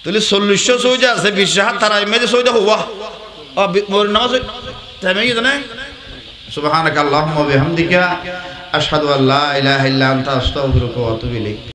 তাহলে 40 সৌজা আছে 20 হাত তারা মেজে সৌজা হুয়া মোর নামাজ টাইমে কি জানে সুবহানাকাল্লাহুম্মা ওয়া বিহামদিকা আশহাদু আল্লা ইলাহা ইল্লা আনতা আস্তাগফিরুকা ওয়া আতুবু ইলাইক